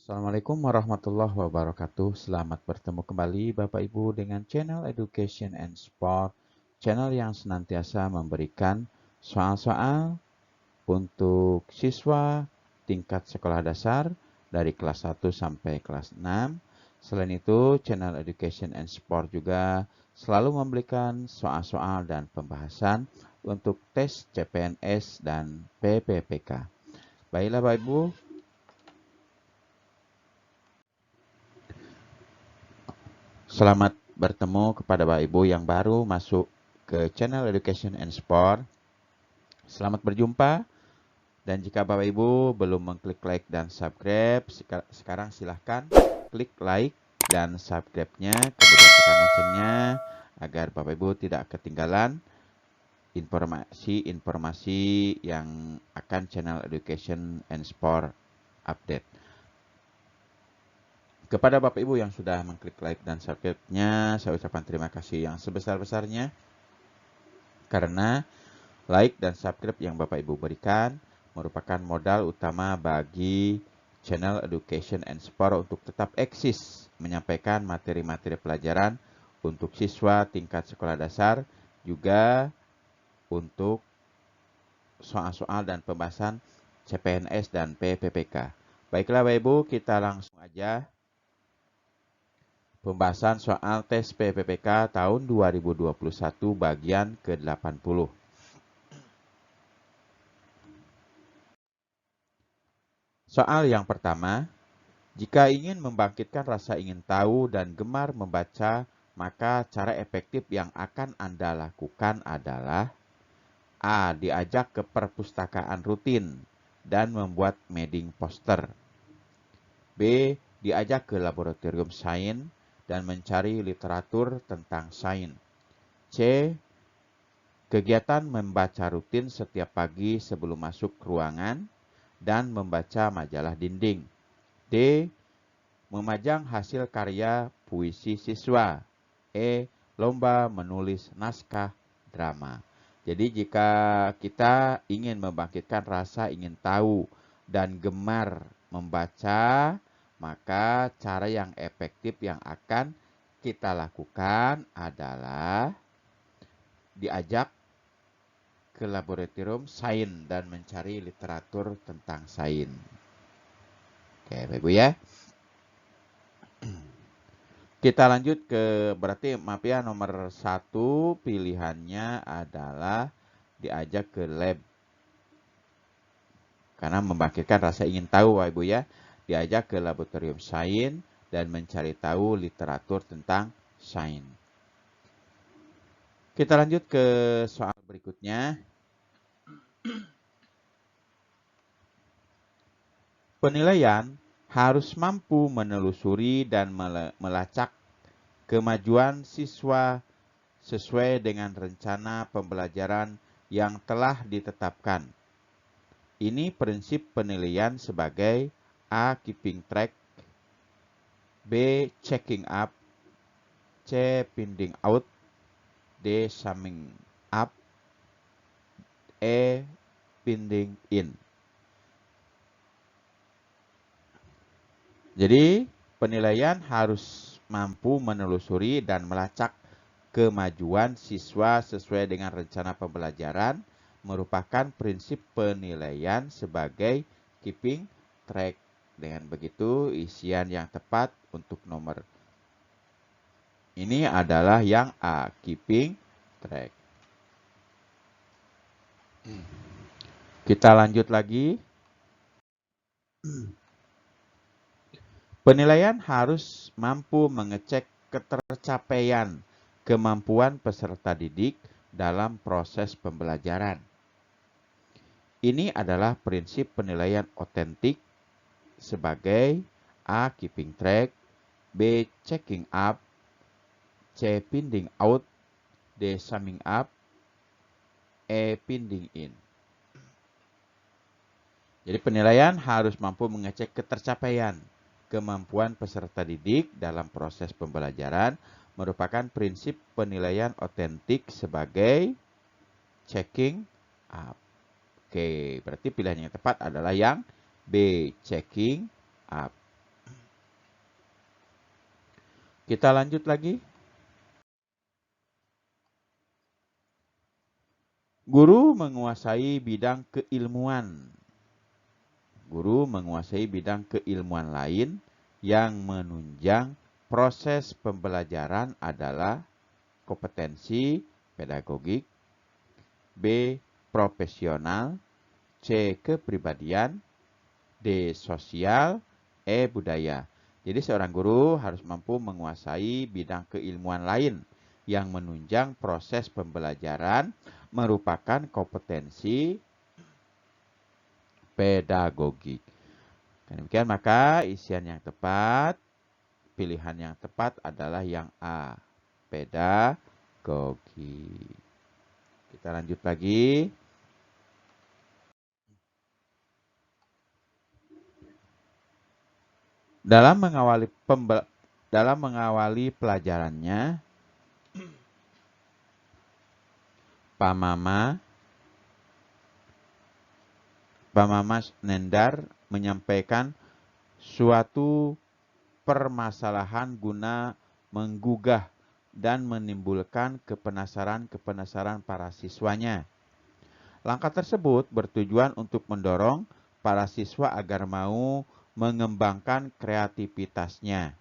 Assalamualaikum warahmatullahi wabarakatuh. Selamat bertemu kembali Bapak Ibu dengan channel Education and Sport, channel yang senantiasa memberikan soal-soal untuk siswa tingkat sekolah dasar dari kelas 1 sampai kelas 6. Selain itu, channel Education and Sport juga selalu memberikan soal-soal dan pembahasan untuk tes CPNS dan PPPK. Baiklah Bapak Ibu, selamat bertemu kepada Bapak Ibu yang baru masuk ke channel Education and Sport. Selamat berjumpa. Dan jika Bapak Ibu belum mengklik like dan subscribe, sekarang silahkan klik like dan subscribe-nya, kemudian tekan loncengnya agar Bapak Ibu tidak ketinggalan informasi-informasi yang akan channel Education and Sport update. Kepada Bapak Ibu yang sudah mengklik like dan subscribe-nya, saya ucapkan terima kasih yang sebesar-besarnya karena like dan subscribe yang Bapak Ibu berikan merupakan modal utama bagi channel Education and Sport untuk tetap eksis menyampaikan materi-materi pelajaran untuk siswa tingkat sekolah dasar, juga untuk soal-soal dan pembahasan CPNS dan PPPK. Baiklah Bapak Ibu, kita langsung aja pembahasan soal tes PPPK tahun 2021 bagian ke-80. Soal yang pertama, jika ingin membangkitkan rasa ingin tahu dan gemar membaca, maka cara efektif yang akan Anda lakukan adalah A. Diajak ke perpustakaan rutin dan membuat mading poster. B. Diajak ke laboratorium sains dan mencari literatur tentang sains. C. Kegiatan membaca rutin setiap pagi sebelum masuk ruangan dan membaca majalah dinding. D. Memajang hasil karya puisi siswa. E. Lomba menulis naskah drama. Jadi jika kita ingin membangkitkan rasa ingin tahu dan gemar membaca, maka cara yang efektif yang akan kita lakukan adalah diajak ke laboratorium sains dan mencari literatur tentang sains. Oke, Bapak Ibu ya. Kita lanjut ke, berarti maaf ya, nomor 1 pilihannya adalah diajak ke lab. Karena membangkitkan rasa ingin tahu Bapak Ibu ya. Diajak ke laboratorium sains dan mencari tahu literatur tentang sains. Kita lanjut ke soal berikutnya. Penilaian harus mampu menelusuri dan melacak kemajuan siswa sesuai dengan rencana pembelajaran yang telah ditetapkan. Ini prinsip penilaian sebagai A. Keeping track, B. Checking up, C. Finding out, D. Summing up, E. Finding in. Jadi penilaian harus mampu menelusuri dan melacak kemajuan siswa sesuai dengan rencana pembelajaran merupakan prinsip penilaian sebagai keeping track. Dengan begitu, isian yang tepat untuk nomor ini adalah yang A, keeping track. Kita lanjut lagi. Penilaian harus mampu mengecek ketercapaian kemampuan peserta didik dalam proses pembelajaran. Ini adalah prinsip penilaian otentik sebagai A. Keeping track, B. Checking up, C. Finding out, D. Summing up, E. Finding in. Jadi penilaian harus mampu mengecek ketercapaian kemampuan peserta didik dalam proses pembelajaran merupakan prinsip penilaian otentik sebagai checking up. Oke, berarti pilihan yang tepat adalah yang B, checking up. Kita lanjut lagi. Guru menguasai bidang keilmuan. Guru menguasai bidang keilmuan lain yang menunjang proses pembelajaran adalah kompetensi pedagogik, B. profesional, C. kepribadian, D. sosial, E. budaya. Jadi seorang guru harus mampu menguasai bidang keilmuan lain yang menunjang proses pembelajaran merupakan kompetensi pedagogik. Demikian maka isian yang tepat, pilihan yang tepat adalah yang A, pedagogi. Kita lanjut lagi. Dalam mengawali pelajarannya, Pak Mama Nendar menyampaikan suatu permasalahan guna menggugah dan menimbulkan kepenasaran para siswanya. Langkah tersebut bertujuan untuk mendorong para siswa agar mau mengembangkan kreativitasnya.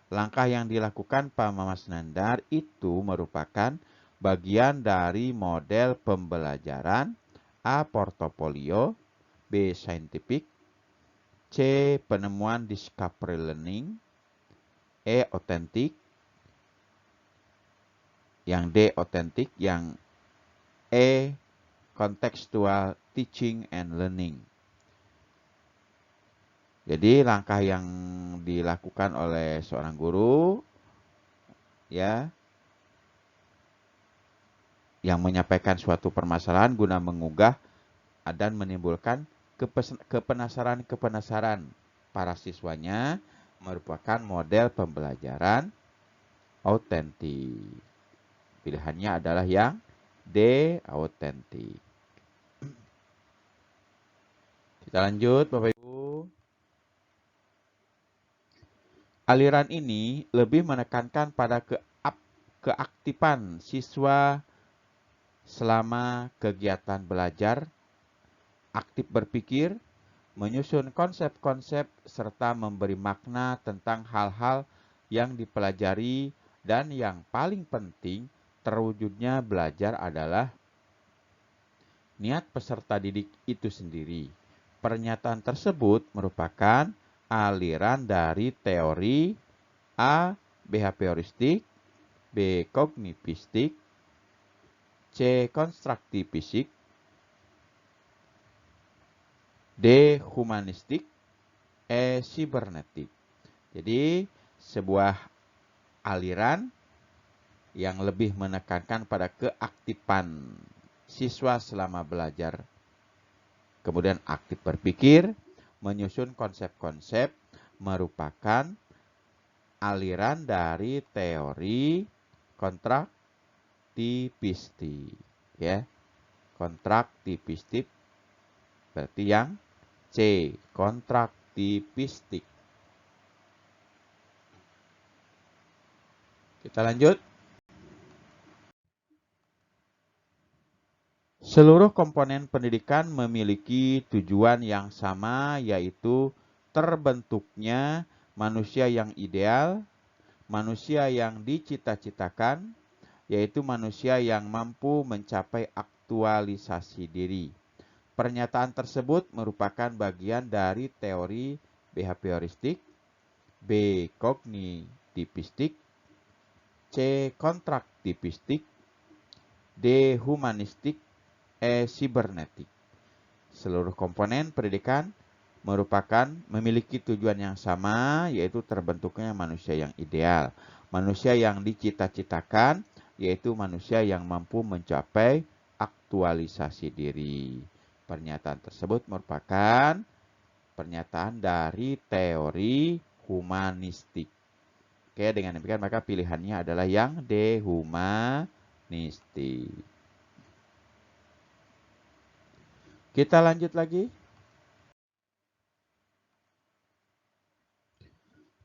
Langkah yang dilakukan Pak Mamas Nandar itu merupakan bagian dari model pembelajaran A. Portofolio, B. Scientific, C. Penemuan Discovery Learning, E. Otentik, yang D. Otentik, yang E. Contextual Teaching and Learning. Jadi langkah yang dilakukan oleh seorang guru ya yang menyampaikan suatu permasalahan guna mengugah dan menimbulkan kepenasaran para siswanya merupakan model pembelajaran autentik. Pilihannya adalah yang D, autentik. Kita lanjut Bapak Ibu. Aliran ini lebih menekankan pada keaktifan siswa selama kegiatan belajar, aktif berpikir, menyusun konsep-konsep, serta memberi makna tentang hal-hal yang dipelajari, dan yang paling penting, terwujudnya belajar adalah niat peserta didik itu sendiri. Pernyataan tersebut merupakan aliran dari teori A. Behavioristik, B. Kognitivistik, C. Konstruktivistik, D. Humanistik, E. Sibernetik. Jadi sebuah aliran yang lebih menekankan pada keaktifan siswa selama belajar, kemudian aktif berpikir, menyusun konsep-konsep, merupakan aliran dari teori kontraktivistik, ya. Kontraktivistik berarti yang C, kontraktivistik. Kita lanjut. Seluruh komponen pendidikan memiliki tujuan yang sama, yaitu terbentuknya manusia yang ideal, manusia yang dicita-citakan, yaitu manusia yang mampu mencapai aktualisasi diri. Pernyataan tersebut merupakan bagian dari teori behavioristik, B. Kognitivistik, C. Kontraktivistik, D. Humanistik, E. Sibernetik. Seluruh komponen pendidikan memiliki tujuan yang sama, yaitu terbentuknya manusia yang ideal, manusia yang dicita-citakan, yaitu manusia yang mampu mencapai aktualisasi diri. Pernyataan tersebut merupakan pernyataan dari teori humanistik. Oke, dengan demikian maka pilihannya adalah yang D, humanistik. Kita lanjut lagi.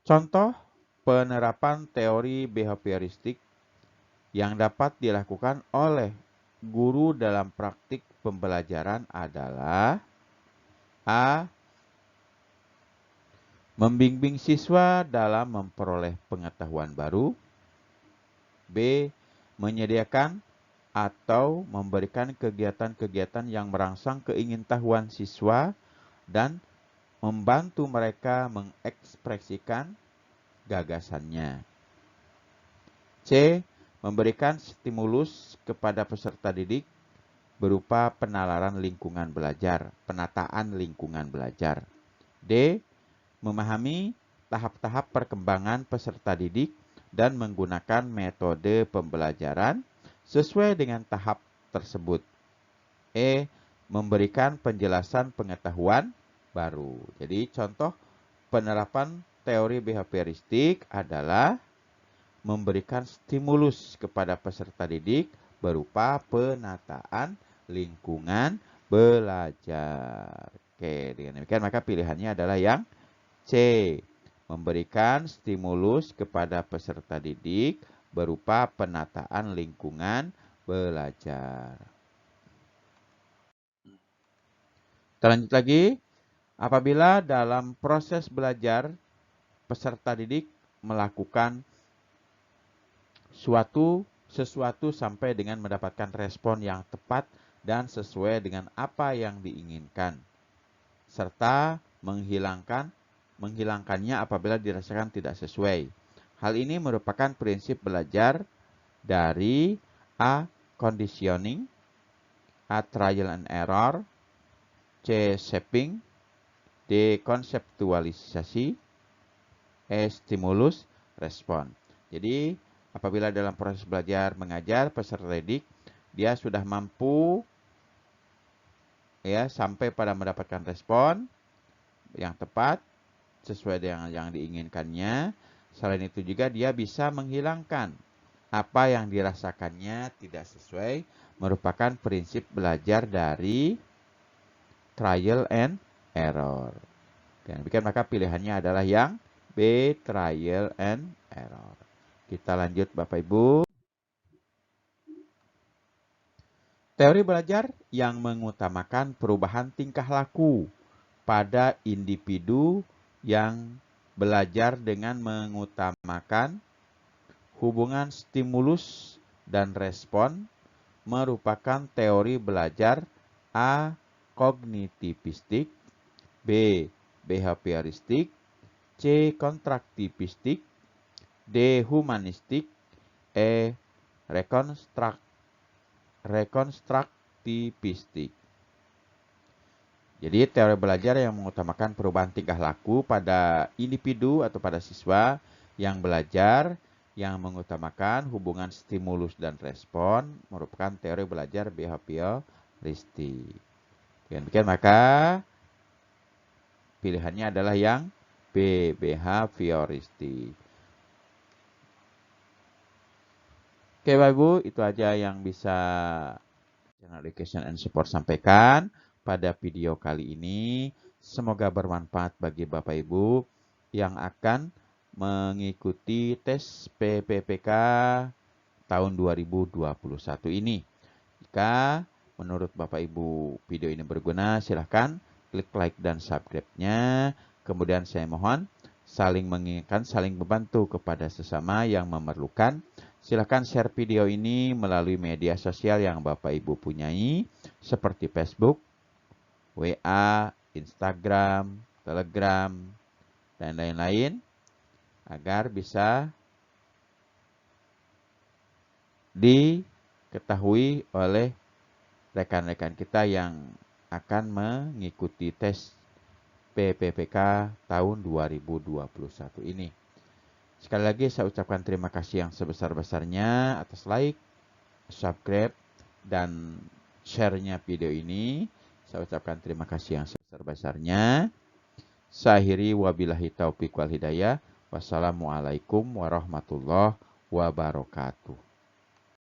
Contoh penerapan teori behavioristik yang dapat dilakukan oleh guru dalam praktik pembelajaran adalah A. Membimbing siswa dalam memperoleh pengetahuan baru. B. Menyediakan atau memberikan kegiatan-kegiatan yang merangsang keingintahuan siswa dan membantu mereka mengekspresikan gagasannya. C. Memberikan stimulus kepada peserta didik berupa penalaran lingkungan belajar, penataan lingkungan belajar. D. Memahami tahap-tahap perkembangan peserta didik dan menggunakan metode pembelajaran sesuai dengan tahap tersebut. E. Memberikan penjelasan pengetahuan baru. Jadi contoh penerapan teori behavioristik adalah memberikan stimulus kepada peserta didik berupa penataan lingkungan belajar. Oke, dengan demikian maka pilihannya adalah yang C. Memberikan stimulus kepada peserta didik berupa penataan lingkungan belajar. Kita lanjut lagi. Apabila dalam proses belajar peserta didik melakukan sesuatu sampai dengan mendapatkan respon yang tepat dan sesuai dengan apa yang diinginkan, serta menghilangkannya apabila dirasakan tidak sesuai. Hal ini merupakan prinsip belajar dari A. Conditioning, A. Trial and error, C. Shaping, D. Konseptualisasi, E. Stimulus respon. Jadi apabila dalam proses belajar mengajar peserta didik dia sudah mampu ya sampai pada mendapatkan respon yang tepat sesuai dengan yang diinginkannya. Selain itu juga dia bisa menghilangkan apa yang dirasakannya tidak sesuai, merupakan prinsip belajar dari trial and error. Dan demikian maka pilihannya adalah yang B. Trial and error. Kita lanjut Bapak Ibu. Teori belajar yang mengutamakan perubahan tingkah laku pada individu yang belajar dengan mengutamakan hubungan stimulus dan respon merupakan teori belajar A. Kognitivistik, B. Behavioristik, C. Kontraktivistik, D. Humanistik, E. Rekonstruktivistik. Jadi teori belajar yang mengutamakan perubahan tingkah laku pada individu atau pada siswa yang belajar yang mengutamakan hubungan stimulus dan respon merupakan teori belajar behavioristik. Dengan demikian maka pilihannya adalah yang B. Behavioristik. Oke Bapak Ibu, itu aja yang bisa Channel Education and Support sampaikan pada video kali ini. Semoga bermanfaat bagi Bapak Ibu yang akan mengikuti tes PPPK tahun 2021 ini. Jika menurut Bapak Ibu video ini berguna, silahkan klik like dan subscribe-nya. Kemudian saya mohon saling mengingatkan, saling membantu kepada sesama yang memerlukan. Silahkan share video ini melalui media sosial yang Bapak Ibu punyai, seperti Facebook, WA, Instagram, Telegram, dan lain-lain, agar bisa diketahui oleh rekan-rekan kita yang akan mengikuti tes PPPK tahun 2021 ini. Sekali lagi saya ucapkan terima kasih yang sebesar-besarnya atas like, subscribe, dan share-nya video ini. Saya ucapkan terima kasih yang sebesar-besarnya. Saya akhiri wabillahi taufiq wal hidayah. Wassalamualaikum warahmatullahi wabarakatuh.